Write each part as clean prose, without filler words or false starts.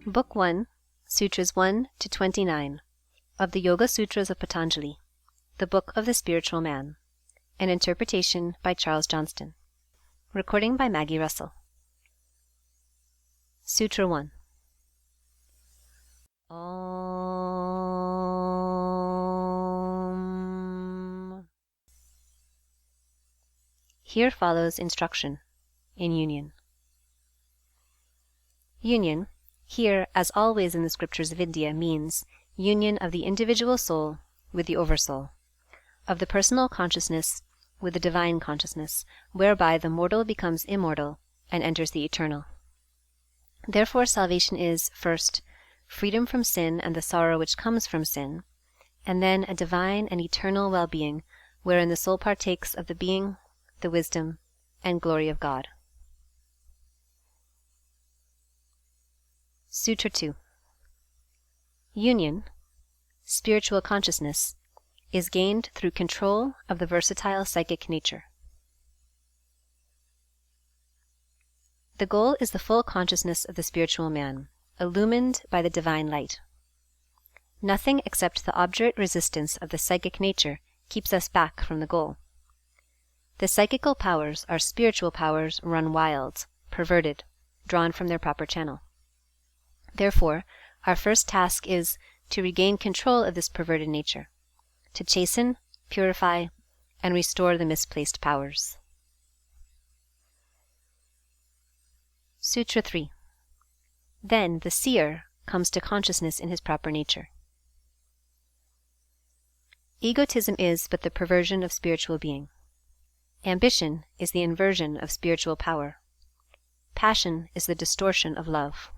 Book 1, Sutras 1 to 29 of the Yoga Sutras of Patanjali, the Book of the Spiritual Man, an interpretation by Charles Johnston. Recording by Maggie Russell. Sutra 1. Om. Here follows instruction in union. Union, here as always in the scriptures of India, means union of the individual soul with the Oversoul, of the personal consciousness with the divine consciousness, whereby the mortal becomes immortal and enters the eternal. Therefore salvation is, first, freedom from sin and the sorrow which comes from sin, and then a divine and eternal well-being, wherein the soul partakes of the being, the wisdom, and glory of God. Sutra 2. Union, spiritual consciousness, is gained through control of the versatile psychic nature. The goal is the full consciousness of the spiritual man, illumined by the divine light. Nothing except the obdurate resistance of the psychic nature keeps us back from the goal. The psychical powers are spiritual powers run wild, perverted, drawn from their proper channel. Therefore, our first task is to regain control of this perverted nature, to chasten, purify, and restore the misplaced powers. Sutra 3. Then the seer comes to consciousness in his proper nature. Egotism is but the perversion of spiritual being. Ambition is the inversion of spiritual power. Passion is the distortion of love.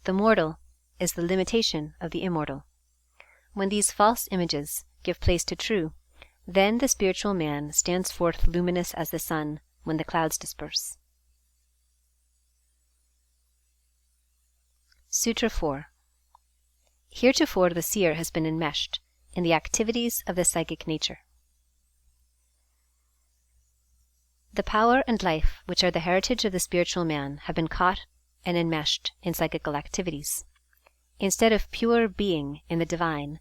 The mortal is the limitation of the immortal. When these false images give place to true, then the spiritual man stands forth luminous as the sun when the clouds disperse. Sutra 4. Heretofore the seer has been enmeshed in the activities of the psychic nature. The power and life which are the heritage of the spiritual man have been caught and enmeshed in psychical activities. Instead of pure being in the divine,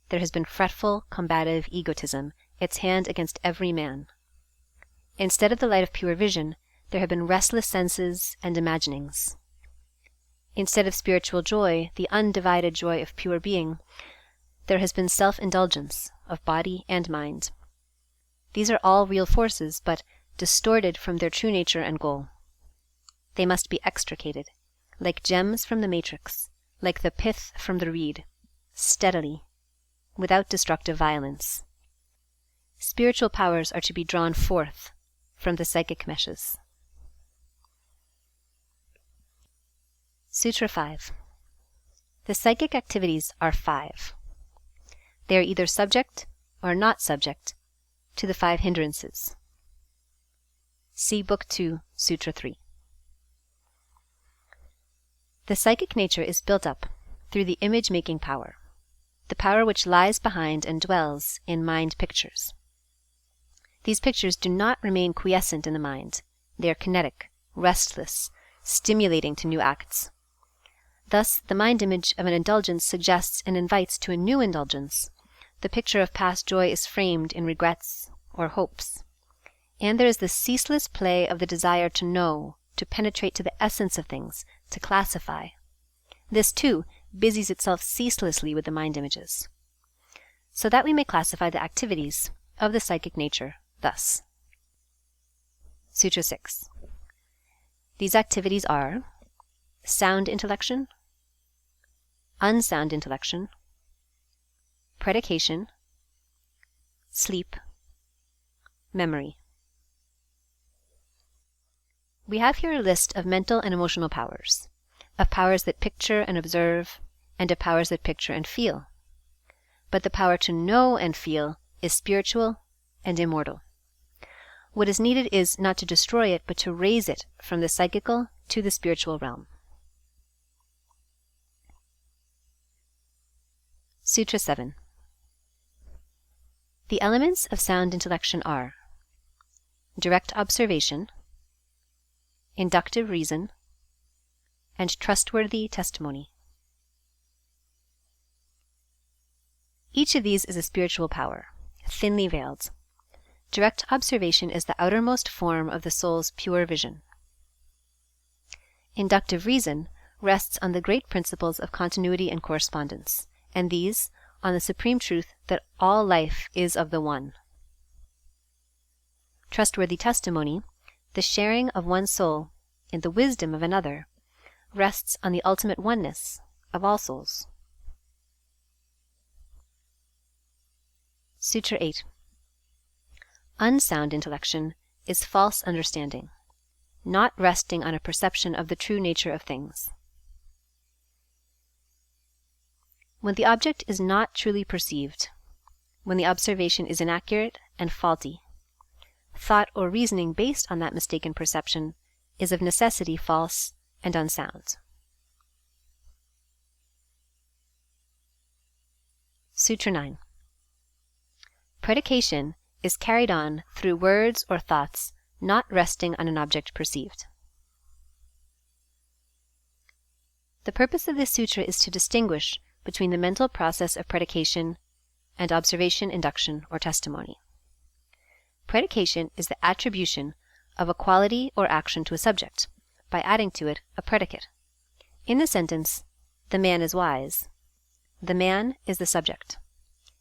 there has been fretful, combative egotism, its hand against every man. Instead of the light of pure vision, there have been restless senses and imaginings. Instead of spiritual joy, the undivided joy of pure being, there has been self-indulgence of body and mind. These are all real forces, but distorted from their true nature and goal. They must be extricated, like gems from the matrix, like the pith from the reed, steadily, without destructive violence. Spiritual powers are to be drawn forth from the psychic meshes. Sutra 5. The psychic activities are 5. They are either subject or not subject to the 5 hindrances. See Book 2, Sutra 3. The psychic nature is built up through the image-making power, the power which lies behind and dwells in mind pictures. These pictures do not remain quiescent in the mind. They are kinetic, restless, stimulating to new acts. Thus, the mind image of an indulgence suggests and invites to a new indulgence. The picture of past joy is framed in regrets or hopes. And there is the ceaseless play of the desire to know, to penetrate to the essence of things, to classify. This, too, busies itself ceaselessly with the mind images. So that we may classify the activities of the psychic nature thus. Sutra 6. These activities are sound intellection, unsound intellection, predication, sleep, memory. We have here a list of mental and emotional powers, of powers that picture and observe, and of powers that picture and feel. But the power to know and feel is spiritual and immortal. What is needed is not to destroy it, but to raise it from the psychical to the spiritual realm. Sutra 7. The elements of sound intellection are direct observation, inductive reason, and trustworthy testimony. Each of these is a spiritual power, thinly veiled. Direct observation is the outermost form of the soul's pure vision. Inductive reason rests on the great principles of continuity and correspondence, and these on the supreme truth that all life is of the One. Trustworthy testimony, the sharing of one soul in the wisdom of another, rests on the ultimate oneness of all souls. Sutra 8. Unsound intellection is false understanding, not resting on a perception of the true nature of things. When the object is not truly perceived, when the observation is inaccurate and faulty, thought or reasoning based on that mistaken perception is of necessity false and unsound. Sutra 9. Predication is carried on through words or thoughts not resting on an object perceived. The purpose of this sutra is to distinguish between the mental process of predication and observation, induction, or testimony. Predication is the attribution of a quality or action to a subject, by adding to it a predicate. In the sentence, "The man is wise," the man is the subject.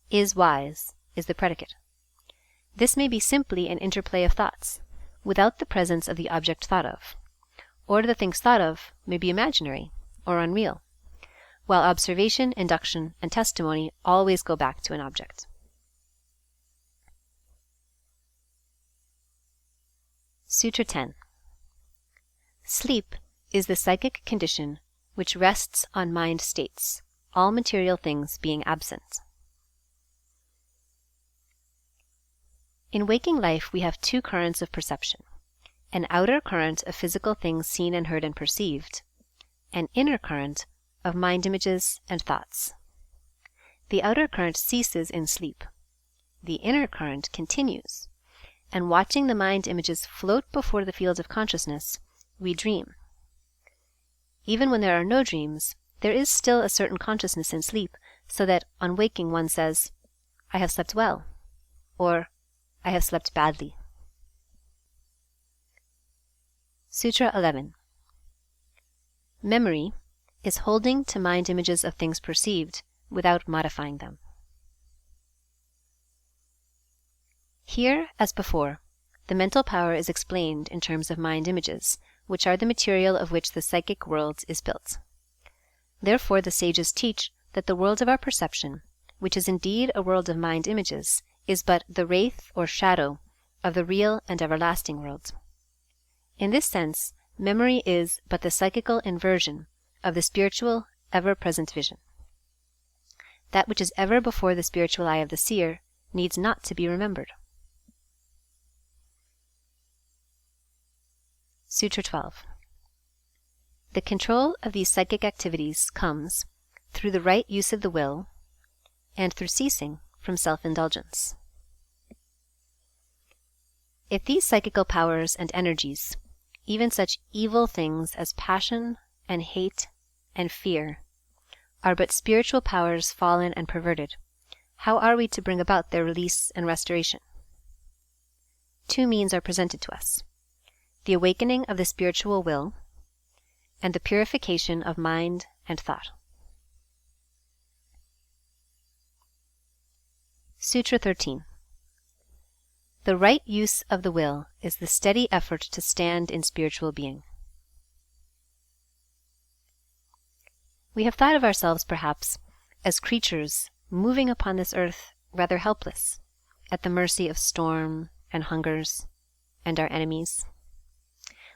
"Is wise" is the predicate. This may be simply an interplay of thoughts, without the presence of the object thought of, or the things thought of may be imaginary or unreal, while observation, induction, and testimony always go back to an object. Sutra 10. Sleep is the psychic condition which rests on mind states, all material things being absent. In waking life we have two currents of perception, an outer current of physical things seen and heard and perceived, an inner current of mind images and thoughts. The outer current ceases in sleep. The inner current continues, and watching the mind images float before the field of consciousness, we dream. Even when there are no dreams, there is still a certain consciousness in sleep, so that on waking one says, "I have slept well," or "I have slept badly." Sutra 11. Memory is holding to mind images of things perceived without modifying them. Here, as before, the mental power is explained in terms of mind images, which are the material of which the psychic world is built. Therefore the sages teach that the world of our perception, which is indeed a world of mind images, is but the wraith or shadow of the real and everlasting world. In this sense, memory is but the psychical inversion of the spiritual, ever-present vision. That which is ever before the spiritual eye of the seer needs not to be remembered. Sutra 12. The control of these psychic activities comes through the right use of the will and through ceasing from self-indulgence. If these psychical powers and energies, even such evil things as passion and hate and fear, are but spiritual powers fallen and perverted, how are we to bring about their release and restoration? Two means are presented to us: the awakening of the spiritual will and the purification of mind and thought. Sutra 13. The right use of the will is the steady effort to stand in spiritual being. We have thought of ourselves, perhaps, as creatures moving upon this earth rather helpless, at the mercy of storm and hungers and our enemies.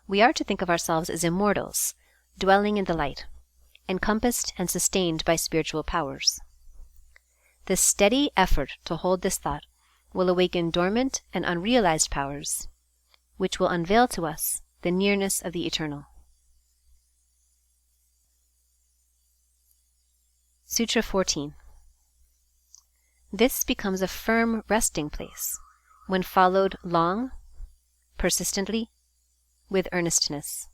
We are to think of ourselves as immortals, dwelling in the light, encompassed and sustained by spiritual powers. The steady effort to hold this thought will awaken dormant and unrealized powers, which will unveil to us the nearness of the eternal. Sutra 14. This becomes a firm resting place when followed long, persistently, with earnestness.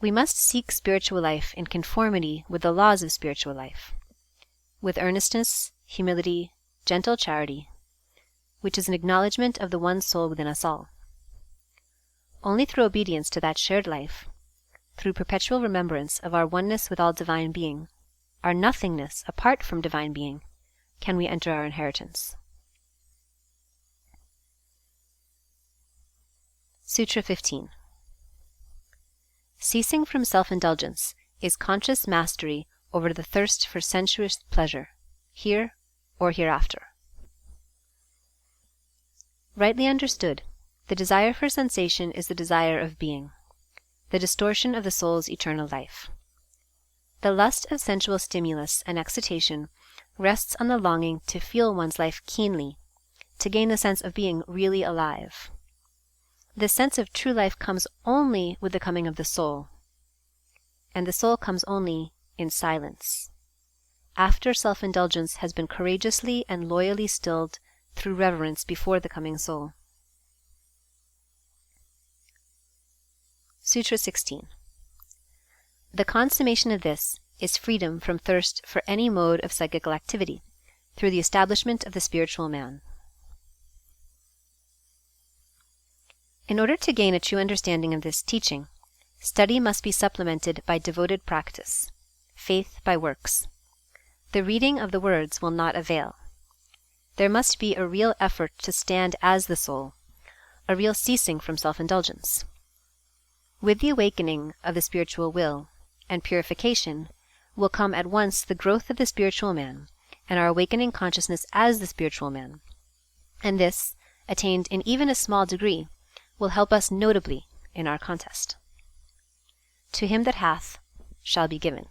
We must seek spiritual life in conformity with the laws of spiritual life, with earnestness, humility, gentle charity, which is an acknowledgment of the one soul within us all. Only through obedience to that shared life, through perpetual remembrance of our oneness with all divine being, our nothingness apart from divine being, can we enter our inheritance. Sutra 15. Ceasing from self-indulgence is conscious mastery over the thirst for sensuous pleasure, here or hereafter. Rightly understood, the desire for sensation is the desire of being, the distortion of the soul's eternal life. The lust of sensual stimulus and excitation rests on the longing to feel one's life keenly, to gain the sense of being really alive. This sense of true life comes only with the coming of the soul, and the soul comes only in silence, after self-indulgence has been courageously and loyally stilled through reverence before the coming soul. Sutra 16. The consummation of this is freedom from thirst for any mode of psychical activity, through the establishment of the spiritual man. In order to gain a true understanding of this teaching, study must be supplemented by devoted practice, faith by works. The reading of the words will not avail. There must be a real effort to stand as the soul, a real ceasing from self-indulgence. With the awakening of the spiritual will and purification will come at once the growth of the spiritual man and our awakening consciousness as the spiritual man, and this, attained in even a small degree, will help us notably in our contest. To him that hath shall be given.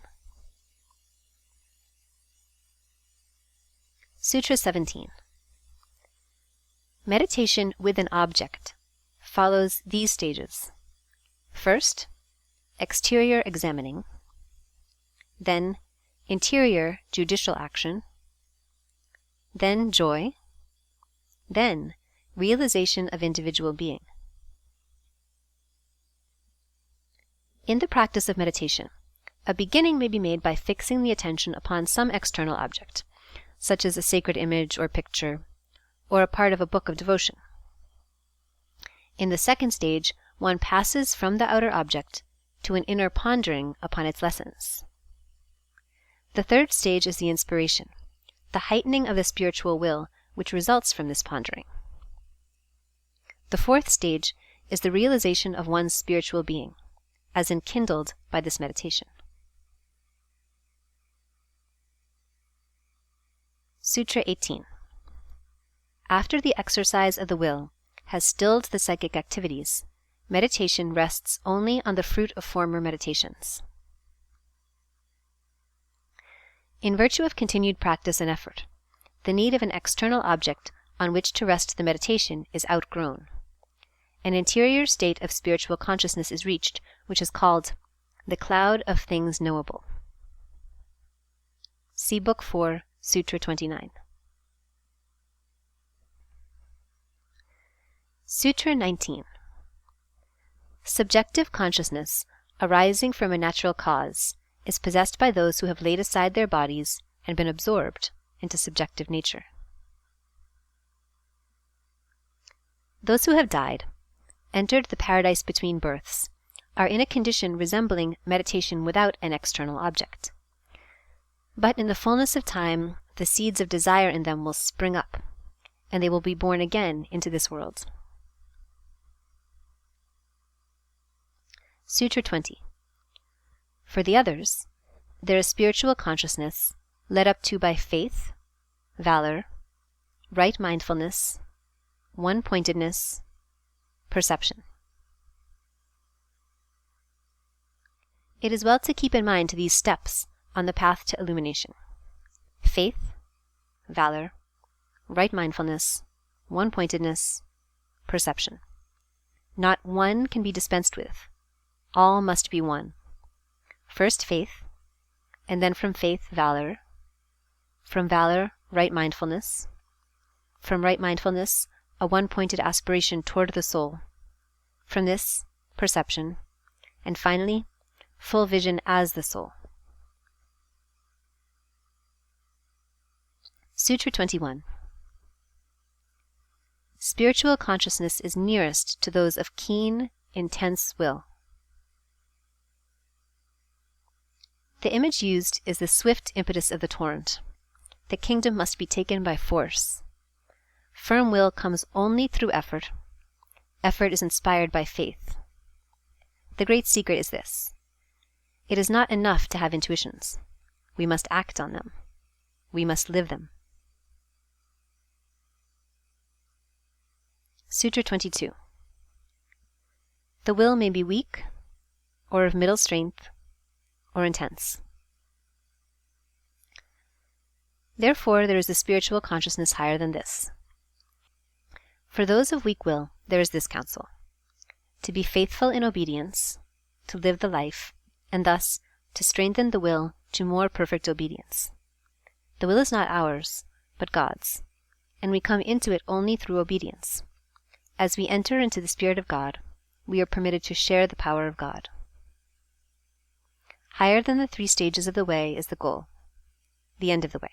Sutra 17. Meditation with an object follows these stages. First, exterior examining, then interior judicial action, then joy, then realization of individual being. In the practice of meditation, a beginning may be made by fixing the attention upon some external object, such as a sacred image or picture, or a part of a book of devotion. In the second stage, one passes from the outer object to an inner pondering upon its lessons. The third stage is the inspiration, the heightening of the spiritual will which results from this pondering. The fourth stage is the realization of one's spiritual being, as enkindled by this meditation. Sutra 18. After the exercise of the will has stilled the psychic activities, meditation rests only on the fruit of former meditations. In virtue of continued practice and effort, the need of an external object on which to rest the meditation is outgrown. An interior state of spiritual consciousness is reached, which is called the cloud of things knowable. See Book 4, Sutra 29. Sutra 19. Subjective consciousness, arising from a natural cause, is possessed by those who have laid aside their bodies and been absorbed into subjective nature. Those who have died, entered the paradise between births, are in a condition resembling meditation without an external object. But in the fullness of time, the seeds of desire in them will spring up, and they will be born again into this world. Sutra 20. For the others, there is spiritual consciousness led up to by faith, valor, right mindfulness, one-pointedness, perception. It is well to keep in mind these steps on the path to illumination: faith, valor, right mindfulness, one-pointedness, perception. Not one can be dispensed with. All must be one. First faith, and then from faith, valor. From valor, right mindfulness. From right mindfulness, a one-pointed aspiration toward the soul. From this, perception. And finally, full vision as the soul. Sutra 21. Spiritual consciousness is nearest to those of keen, intense will. The image used is the swift impetus of the torrent. The kingdom must be taken by force. Firm will comes only through effort. Effort is inspired by faith. The great secret is this: it is not enough to have intuitions. We must act on them. We must live them. Sutra 22. The will may be weak, or of middle strength, or intense. Therefore, there is a spiritual consciousness higher than this. For those of weak will, there is this counsel: to be faithful in obedience, to live the life, and thus to strengthen the will to more perfect obedience. The will is not ours, but God's, and we come into it only through obedience. As we enter into the Spirit of God, we are permitted to share the power of God. Higher than the 3 stages of the way is the goal, the end of the way.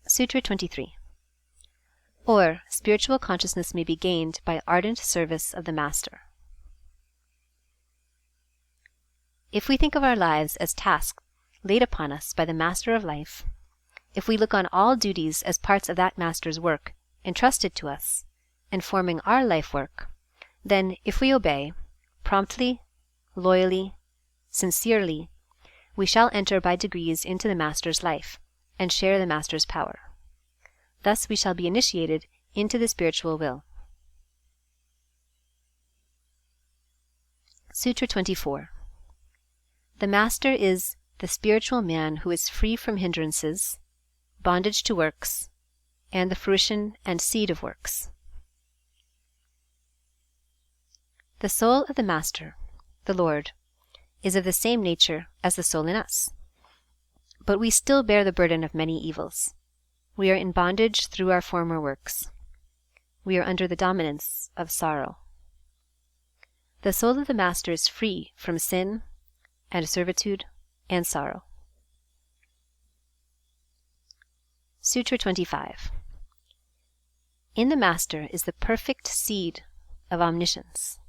Sutra 23. Or, spiritual consciousness may be gained by ardent service of the Master. If we think of our lives as tasks laid upon us by the Master of life, if we look on all duties as parts of that Master's work entrusted to us, and forming our life work, then, if we obey, promptly, loyally, sincerely, we shall enter by degrees into the Master's life, and share the Master's power. Thus we shall be initiated into the spiritual will. Sutra 24. The Master is the spiritual man who is free from hindrances, bondage to works, and the fruition and seed of works. The soul of the Master, the Lord, is of the same nature as the soul in us. But we still bear the burden of many evils. We are in bondage through our former works. We are under the dominance of sorrow. The soul of the Master is free from sin and servitude and sorrow. Sutra 25. In the Master is the perfect seed of omniscience.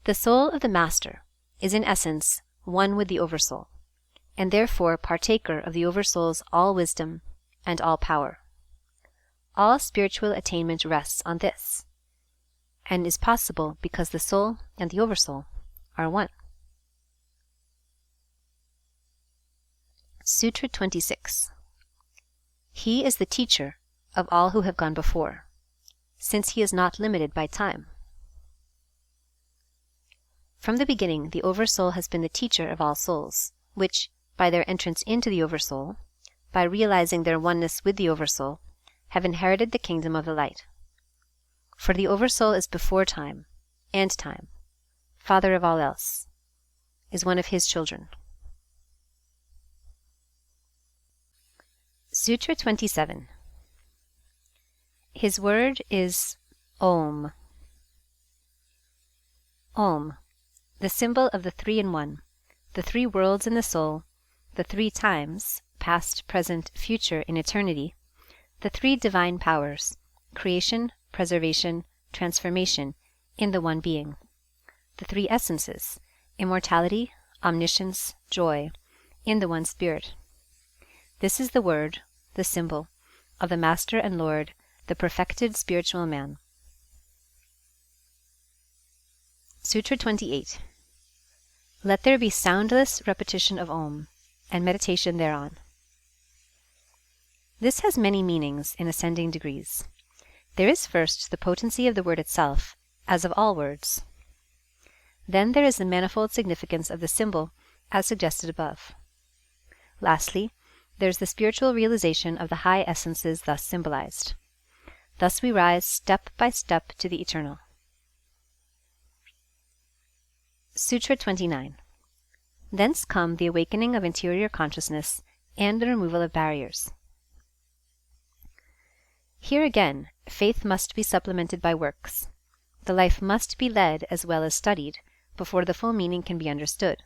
The soul of the Master is in essence one with the Oversoul, and therefore partaker of the Oversoul's all wisdom and all power. All spiritual attainment rests on this, and is possible because the soul and the Oversoul are one. Sutra 26. He is the teacher of all who have gone before, since he is not limited by time. From the beginning, the Oversoul has been the teacher of all souls, which, by their entrance into the Oversoul, by realizing their oneness with the Oversoul, have inherited the kingdom of the light. For the Oversoul is before time, and time, father of all else, is one of his children. Sutra 27. His word is Om. Om, the symbol of the 3 in 1, the 3 worlds in the soul, the 3 times, past, present, future in eternity, the 3 divine powers, creation, preservation, transformation, in the one being, the 3 essences, immortality, omniscience, joy, in the one Spirit. This is the word, the symbol, of the Master and Lord, the perfected spiritual man. Sutra 28. Let there be soundless repetition of Om, and meditation thereon. This has many meanings in ascending degrees. There is first the potency of the word itself, as of all words. Then there is the manifold significance of the symbol, as suggested above. Lastly, there is the spiritual realization of the high essences thus symbolized. Thus we rise step by step to the eternal. Sutra 29. Thence come the awakening of interior consciousness and the removal of barriers. Here again, faith must be supplemented by works. The life must be led as well as studied before the full meaning can be understood.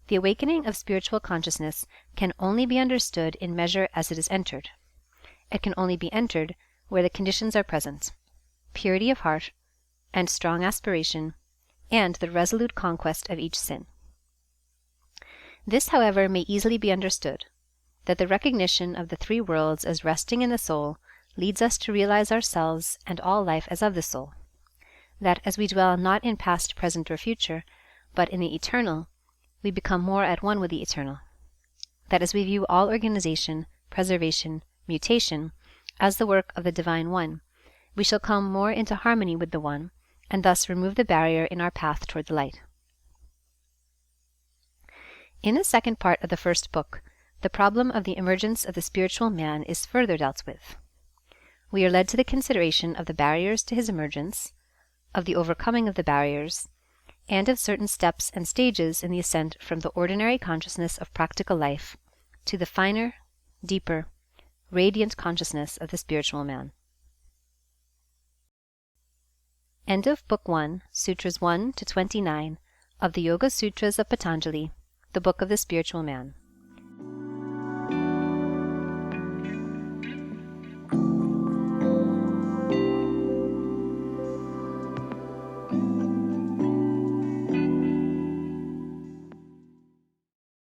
The awakening of spiritual consciousness can only be understood in measure as it is entered. It can only be entered where the conditions are present: purity of heart, and strong aspiration, and the resolute conquest of each sin. This, however, may easily be understood, that the recognition of the three worlds as resting in the soul leads us to realize ourselves and all life as of the soul; that as we dwell not in past, present, or future, but in the eternal, we become more at one with the eternal; that as we view all organization, preservation, mutation, as the work of the Divine One, we shall come more into harmony with the One, and thus remove the barrier in our path toward the light. In the second part of the first book, the problem of the emergence of the spiritual man is further dealt with. We are led to the consideration of the barriers to his emergence, of the overcoming of the barriers, and of certain steps and stages in the ascent from the ordinary consciousness of practical life to the finer, deeper, radiant consciousness of the spiritual man. End of Book 1, Sutras 1 to 29 of the Yoga Sutras of Patanjali, the Book of the Spiritual Man.